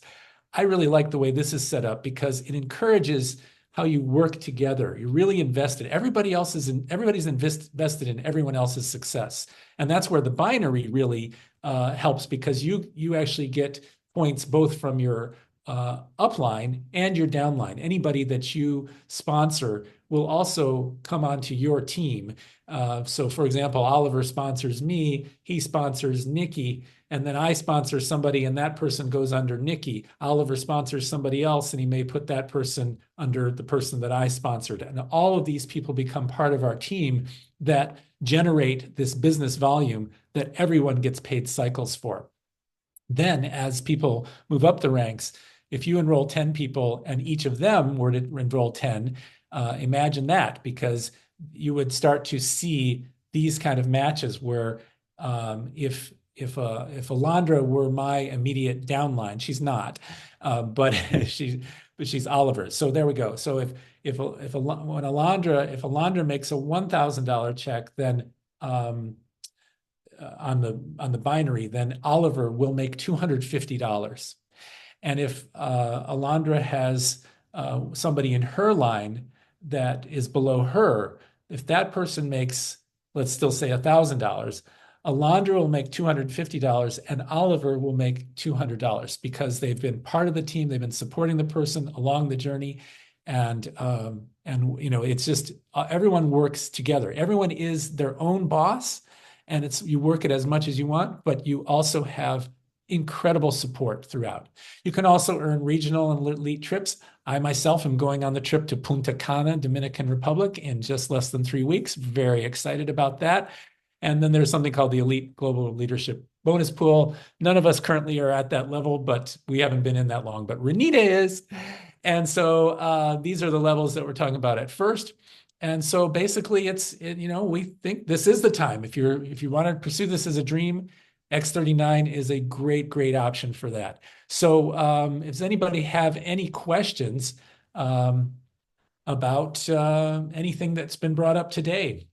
I really like the way this is set up because it encourages how you work together. You're really invested. Everybody's invested in everyone else's success. And that's where the binary really helps, because you actually get points both from your upline and your downline. Anybody that you sponsor will also come onto your team. So for example, Oliver sponsors me, he sponsors Nikki, and then I sponsor somebody and that person goes under Nikki. Oliver sponsors somebody else and he may put that person under the person that I sponsored. And all of these people become part of our team that generate this business volume that everyone gets paid cycles for. Then as people move up the ranks, if you enroll 10 people and each of them were to enroll 10, imagine that, because you would start to see these kind of matches where if Alondra were my immediate downline, she's not, but she's Oliver's. So there we go. So if Alondra makes a $1,000 check, then on the binary, then Oliver will make $250. And if Alondra has somebody in her line that is below her, if that person makes, let's still say $1,000, Alondra will make $250 and Oliver will make $200 because they've been part of the team. They've been supporting the person along the journey. And you know, it's just everyone works together. Everyone is their own boss, and you work it as much as you want, but you also have incredible support throughout. You can also earn regional and elite trips. I myself am going on the trip to Punta Cana, Dominican Republic, in just less than 3 weeks. Very excited about that. And then there's something called the Elite Global Leadership Bonus Pool. None of us currently are at that level, but we haven't been in that long. But Renita is. And so these are the levels that we're talking about at first. And so basically you know, we think this is the time. If you want to pursue this as a dream, X39 is a great, great option for that. So if anybody have any questions about anything that's been brought up today.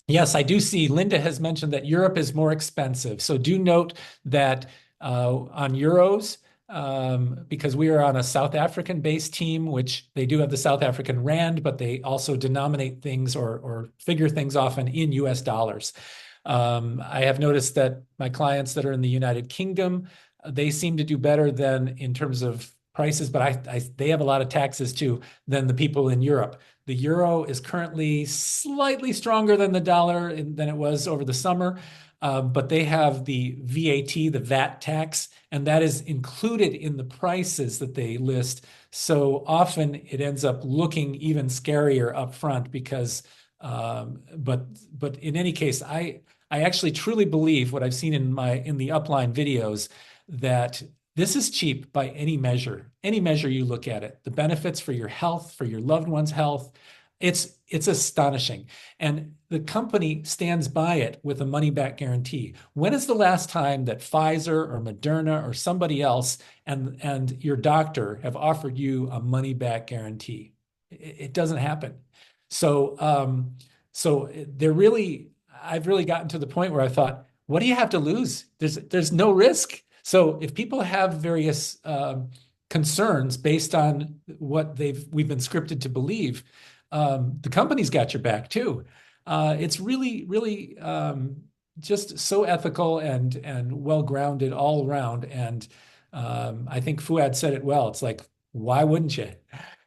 Yes, I do see Linda has mentioned that Europe is more expensive. So do note that on euros, because we are on a South African-based team, which they do have the South African rand, but they also denominate things or figure things often in US dollars. I have noticed that my clients that are in the United Kingdom, they seem to do better than in terms of prices, but they have a lot of taxes too than the people in Europe. The euro is currently slightly stronger than the dollar than it was over the summer, but they have the VAT, the VAT tax, and that is included in the prices that they list. So often it ends up looking even scarier up front because, but in any case, I actually truly believe what I've seen in the upline videos that this is cheap by any measure you look at it. The benefits for your health, for your loved one's health, it's astonishing. And the company stands by it with a money-back guarantee. When is the last time that Pfizer or Moderna or somebody else and your doctor have offered you a money-back guarantee? It doesn't happen. So I've really gotten to the point where I thought, what do you have to lose? There's no risk. So if people have various concerns based on what we've been scripted to believe, the company's got your back too. It's really, really just so ethical and well-grounded all around. And I think Fuad said it well. It's like, why wouldn't you?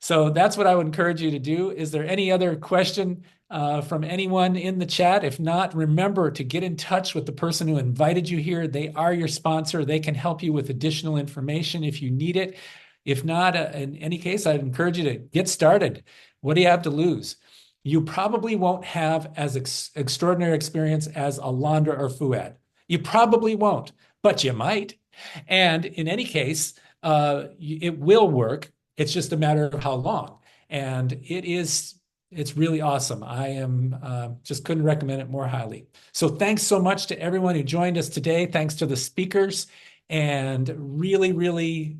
So that's what I would encourage you to do. Is there any other question from anyone in the chat? If not, remember to get in touch with the person who invited you here. They are your sponsor. They can help you with additional information if you need it. If not, in any case, I'd encourage you to get started. What do you have to lose? You probably won't have as extraordinary experience as Alondra or Fuad. You probably won't, but you might. And in any case, it will work. It's just a matter of how long. And it's really awesome. I am just couldn't recommend it more highly. So thanks so much to everyone who joined us today. Thanks to the speakers, and really, really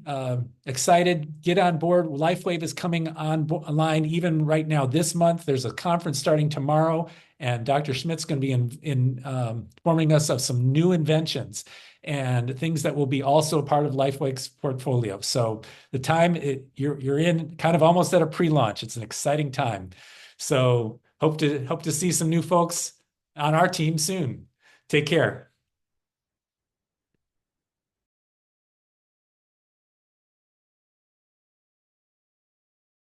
excited. Get on board. Lifewave is coming online even right now this month. There's a conference starting tomorrow, and Dr. Schmidt's going to be informing us of some new inventions and things that will be also a part of Lifewave's portfolio. So the time you're in kind of almost at a pre-launch. It's an exciting time. So hope to see some new folks on our team soon. Take care.